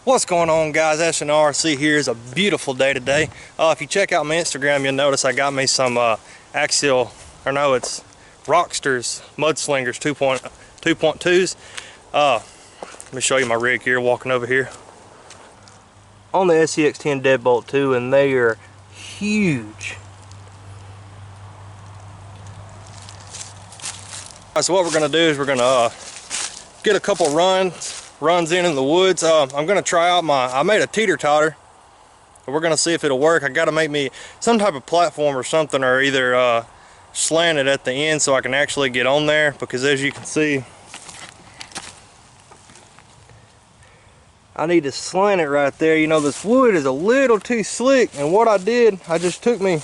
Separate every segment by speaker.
Speaker 1: What's going on, guys? Ashton RC here. Is a beautiful day today. If you check out my Instagram, you'll notice I got me some Axial, or no, it's Rocksters Mudslingers 2.2s. Let me show you my rig here, walking over here. On the SCX10 Deadbolt 2, and they are huge. Alright, so what we're going to do is we're going to get a couple runs in the woods. I'm going to try out I made a teeter-totter. We're going to see if it'll work. I got to make me some type of platform or something, or either slant it at the end so I can actually get on there, because as you can see, I need to slant it right there. You know, this wood is a little too slick, and what I did, I just took me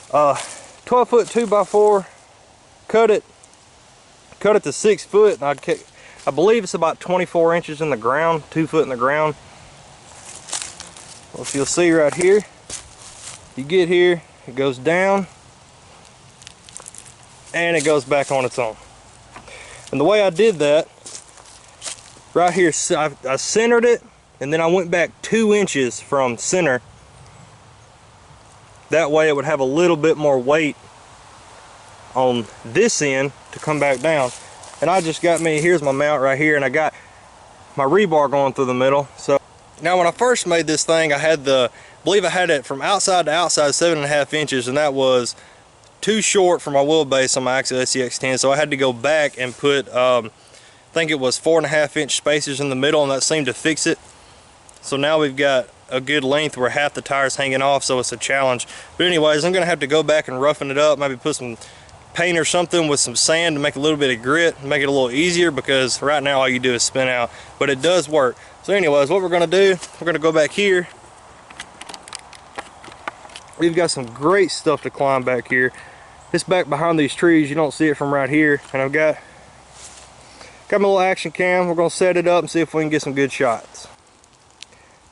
Speaker 1: 12-foot 2x4, cut it to 6 foot, and I believe it's about 24 inches in the ground, 2 foot in the ground. Well, if you'll see right here, you get here, it goes down, and it goes back on its own. And the way I did that, right here, I centered it, and then I went back 2 inches from center. That way it would have a little bit more weight on this end to come back down. And I just got me, here's my mount right here, and I got my rebar going through the middle. So now when I first made this thing, I believe I had it from outside to outside 7.5 inches, and that was too short for my wheelbase on my Axial SCX10. So I had to go back and put I think it was 4.5 inch spacers in the middle, and that seemed to fix it. So now we've got a good length where half the tire's hanging off, so it's a challenge. But anyways, I'm gonna have to go back and roughen it up, maybe put some paint or something with some sand to make a little bit of grit, make it a little easier, because right now all you do is spin out, but it does work. So anyways, what we're gonna do, we're gonna go back here. We've got some great stuff to climb back here. It's back behind these trees, you don't see it from right here, and I've got my little action cam. We're gonna set it up and see if we can get some good shots.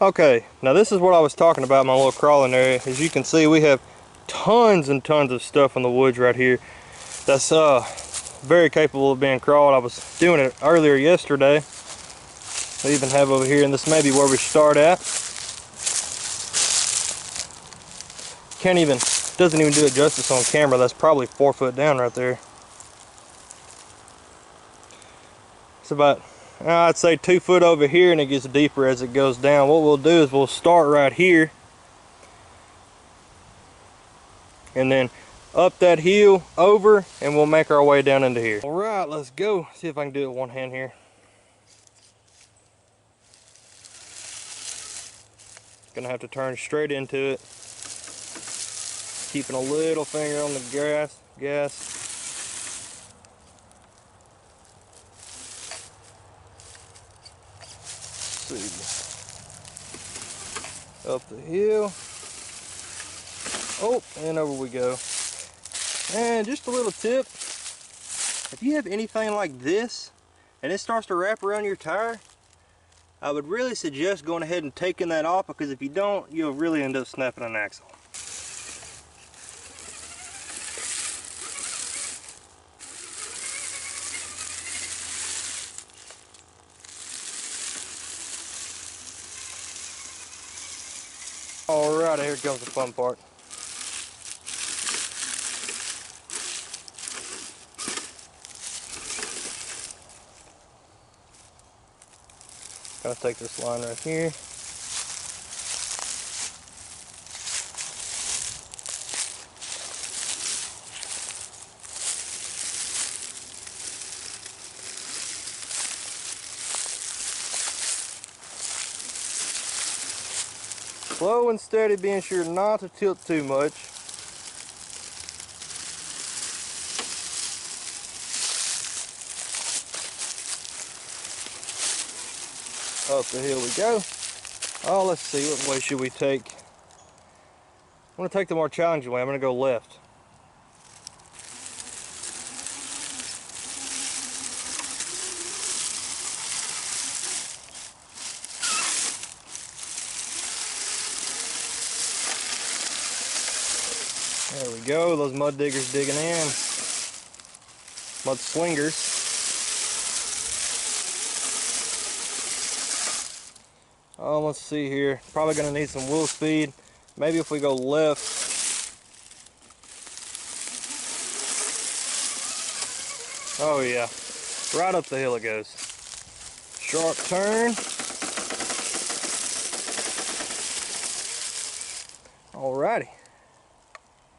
Speaker 1: Okay, now this is what I was talking about, my little crawling area. As you can see, we have tons and tons of stuff in the woods right here that's very capable of being crawled. I was doing it earlier yesterday. We even have over here, and this may be where we start at. Doesn't even do it justice on camera. That's probably 4 foot down right there. It's about, I'd say 2 foot over here, and it gets deeper as it goes down. What we'll do is we'll start right here, and then up that hill over, and we'll make our way down into here. All right, let's go. See if I can do it with one hand here. Gonna have to turn straight into it, keeping a little finger on the gas. Let's see. Up the hill. Oh, and over we go. And just a little tip, if you have anything like this and it starts to wrap around your tire, I would really suggest going ahead and taking that off, because if you don't, you'll really end up snapping an axle. Alright, here comes the fun part. Gotta take this line right here. Slow and steady, being sure not to tilt too much. Up the hill we go. Oh, let's see, what way should we take? I'm going to take the more challenging way. I'm going to go left. There we go, those mud diggers digging in. Mudslingers. Let's see here. Probably gonna need some wheel speed. Maybe if we go left. Oh yeah, right up the hill it goes. Sharp turn. Alrighty,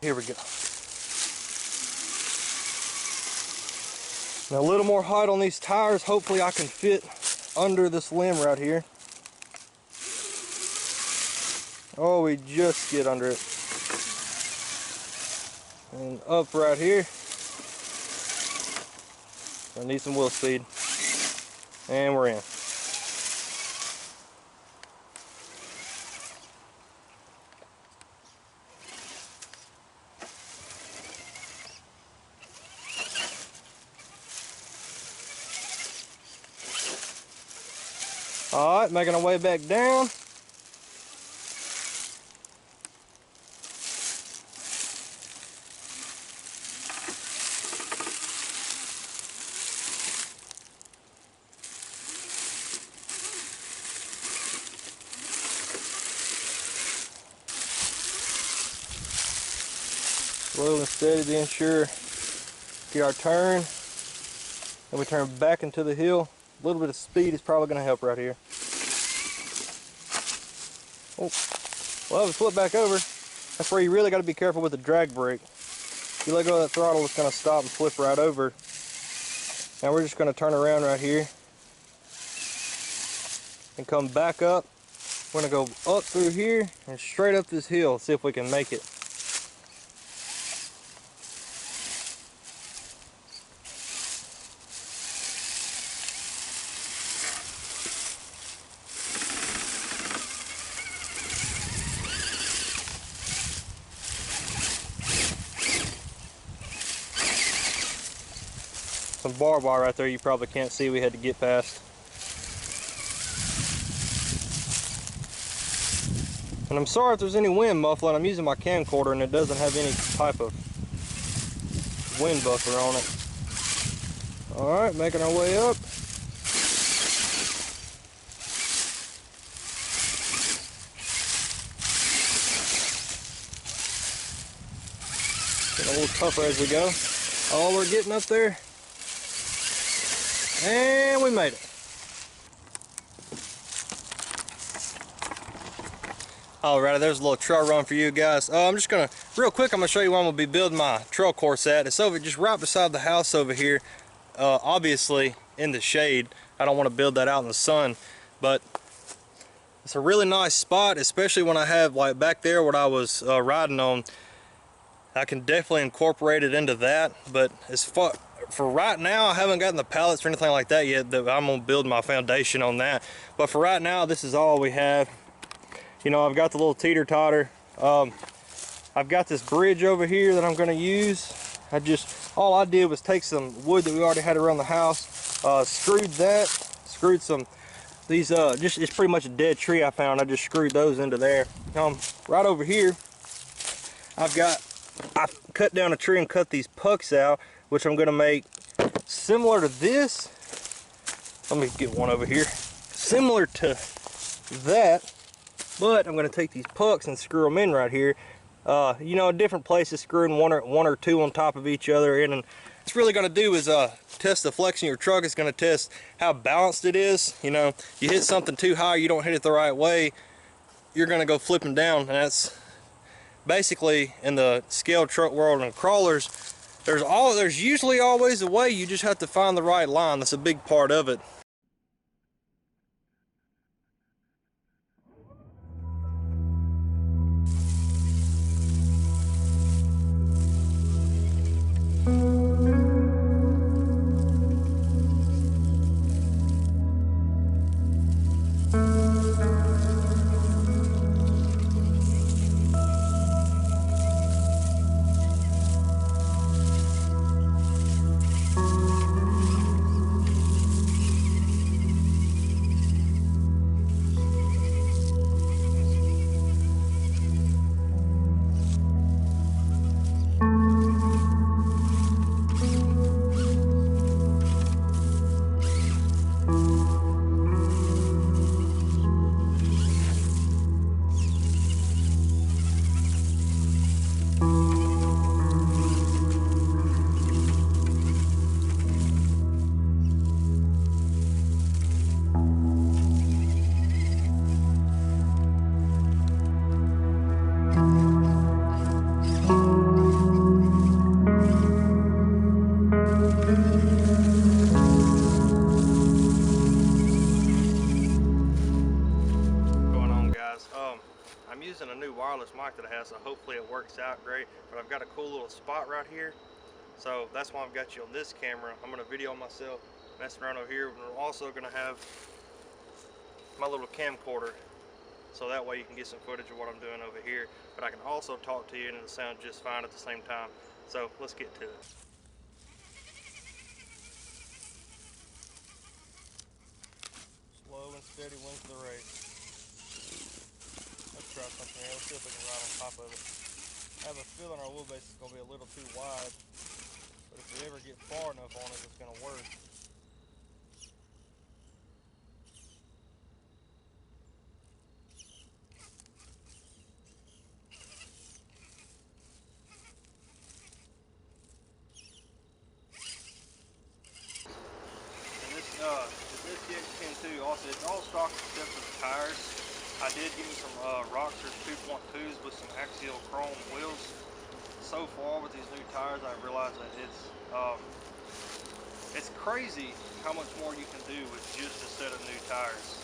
Speaker 1: here we go. Now a little more height on these tires. Hopefully I can fit under this limb right here. Oh, we just get under it. And up right here. I need some wheel speed. And we're in. Alright, making our way back down. Slow and steady to ensure get our turn. And we turn back into the hill. A little bit of speed is probably going to help right here. Oh, well, if we flip back over, that's where you really got to be careful with the drag brake. If you let go of that throttle, it's going to stop and flip right over. Now we're just going to turn around right here and come back up. We're going to go up through here and straight up this hill, see if we can make it. Some barbed wire right there you probably can't see, we had to get past. And I'm sorry if there's any wind muffling. I'm using my camcorder and it doesn't have any type of wind buffer on it. Alright, making our way up. Getting a little tougher as we go. Oh, we're getting up there. And we made it. Alrighty, there's a little trail run for you guys. I'm just gonna, real quick, I'm gonna show you where I'm gonna be building my trail course at. It's over just right beside the house over here. Obviously in the shade. I don't want to build that out in the sun, but it's a really nice spot, especially when I have like back there what I was riding on. I can definitely incorporate it into that, but as far for right now, I haven't gotten the pallets or anything like that yet. That I'm gonna build my foundation on that. But for right now, this is all we have. You know, I've got the little teeter-totter. I've got this bridge over here that I'm gonna use. All I did was take some wood that we already had around the house, screwed some these it's pretty much a dead tree I found. I just screwed those into there. Right over here, I cut down a tree and cut these pucks out, which I'm gonna make similar to this. Let me get one over here. Similar to that, but I'm gonna take these pucks and screw them in right here. You know, different places, screwing one or two on top of each other. And it's really gonna do is test the flex in your truck. It's gonna test how balanced it is. You know, you hit something too high, you don't hit it the right way, you're gonna go flipping down. And that's basically in the scaled truck world and crawlers. There's usually always a way. You just have to find the right line. That's a big part of it. I'm using a new wireless mic that I have, so hopefully it works out great. But I've got a cool little spot right here, so that's why I've got you on this camera. I'm gonna video myself messing around over here, and I'm also gonna have my little camcorder, so that way you can get some footage of what I'm doing over here. But I can also talk to you and it'll sound just fine at the same time. So let's get to it. Slow and steady wins the race. Let's try something here. Let's see if we can ride on top of it. I have a feeling our wheelbase is going to be a little too wide, but if we ever get far enough on it, it's going to work. And this DX10-2 also, it's all stock except for the tires. I did get me some Roxor 2.2s with some axial chrome wheels. So far with these new tires, I realized that it's crazy how much more you can do with just a set of new tires.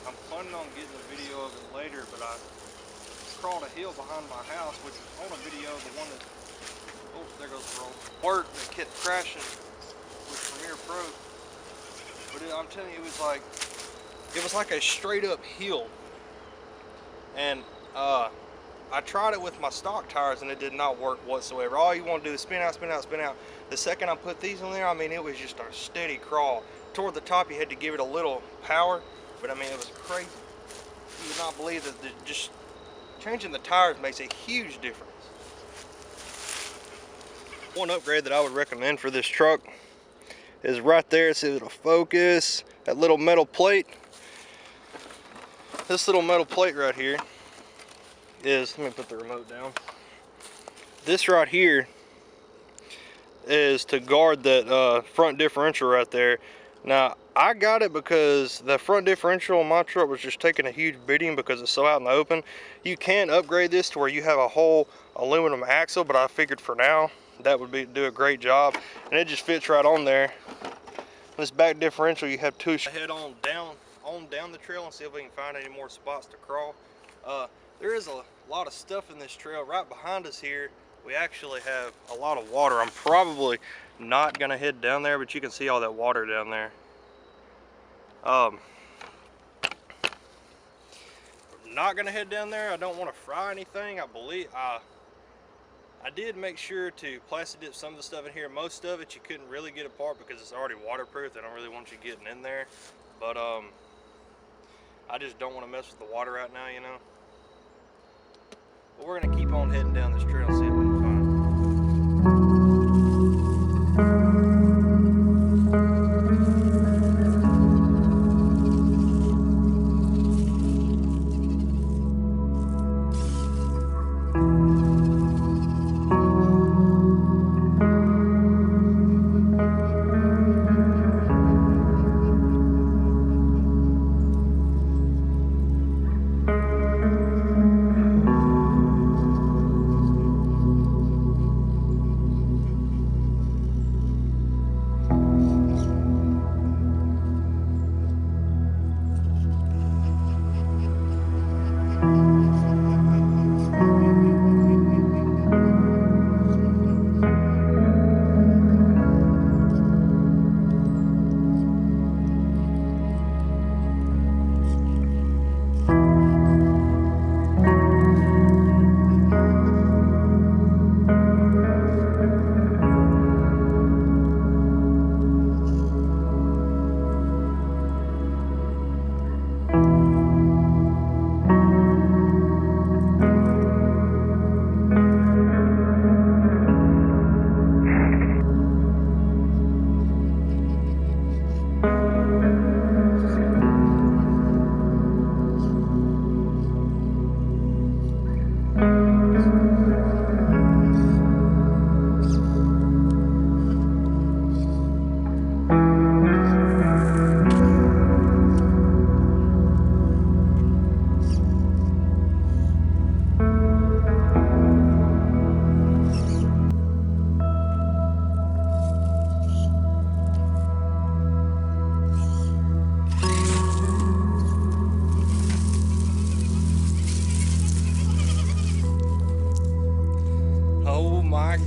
Speaker 1: I'm planning on getting a video of it later, but I crawled a hill behind my house, which on a video, the one that, oh, there goes the roll, worked that kept crashing with Premier Pro. But I'm telling you, it was like a straight up hill. And I tried it with my stock tires and it did not work whatsoever. All you want to do is spin out, spin out, spin out. The second I put these in there, I mean, it was just a steady crawl. Toward the top, you had to give it a little power, but I mean, it was crazy. You would not believe that just changing the tires makes a huge difference. One upgrade that I would recommend for this truck is right there. See, it'll focus, that little metal plate. This little metal plate right here is, let me put the remote down. This right here is to guard that front differential right there. Now, I got it because the front differential on my truck was just taking a huge beating because it's so out in the open. You can upgrade this to where you have a whole aluminum axle, but I figured for now that would do a great job, and it just fits right on there. This back differential, you have two. Head on down the trail and see if we can find any more spots to crawl. There is a lot of stuff in this trail. Right behind us here, we actually have a lot of water. I'm probably not gonna head down there, but you can see all that water down there. I'm not gonna head down there. I don't want to fry anything. I did make sure to plastic dip some of the stuff in here. Most of it you couldn't really get apart because it's already waterproof. They don't really want you getting in there. But I just don't want to mess with the water right now, you know. But we're gonna keep on heading down this trail and see what we can find.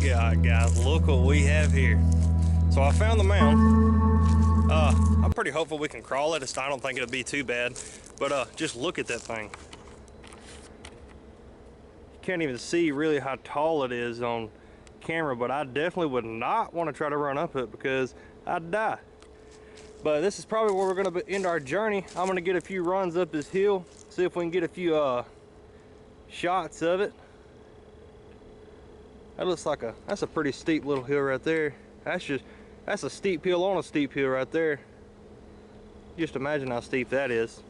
Speaker 1: God, guys, look what we have here. So I found the mound. I'm pretty hopeful we can crawl it. I don't think it'll be too bad. But just look at that thing. You can't even see really how tall it is on camera, but I definitely would not want to try to run up it because I'd die. But this is probably where we're going to end our journey. I'm going to get a few runs up this hill, see if we can get a few shots of it. That looks like that's a pretty steep little hill right there. That's a steep hill on a steep hill right there. Just imagine how steep that is.